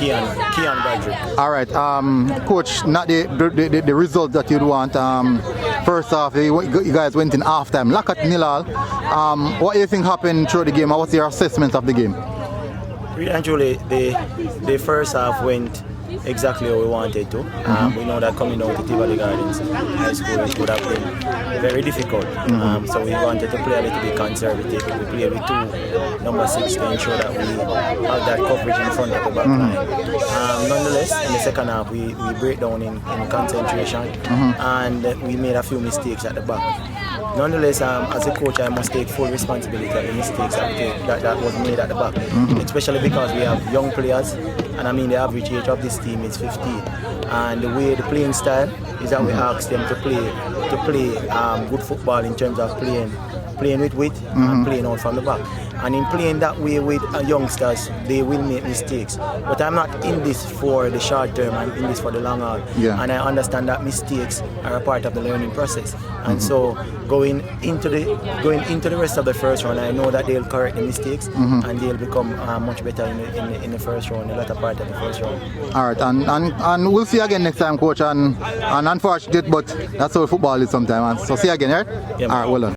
Kean Bradrick. All right, coach. Not the result that you'd want. First off, you guys went in halftime. Lack at 0-0. What do you think happened through the game? What's your assessment of the game? Really and truly, the first half went exactly how we wanted to. We know that coming out to Tivoli Gardens High School, it would have been very difficult. So we wanted to play a little bit conservative. We played with 2 number 6 to ensure that we have that coverage in front of the back line. Nonetheless, in the second half, we break down in concentration and we made a few mistakes at the back. Nonetheless, as a coach, I must take full responsibility of the mistakes that was made at the back, especially because we have young players, and I mean the average age of this team is 15, and the way the playing style is that we ask them to play good football in terms of playing with width and playing out from the back. And in playing that way with youngsters, they will make mistakes. But I'm not in this for the short term, I'm in this for the long haul. And I understand that mistakes are a part of the learning process. And so going into the rest of the first round, I know that they'll correct the mistakes and they'll become much better in the first round, the latter part of the first round. All right, and we'll see you again next time, coach. And unfortunate, but that's how football is sometimes. So see you again, right? Yeah, all right, well done.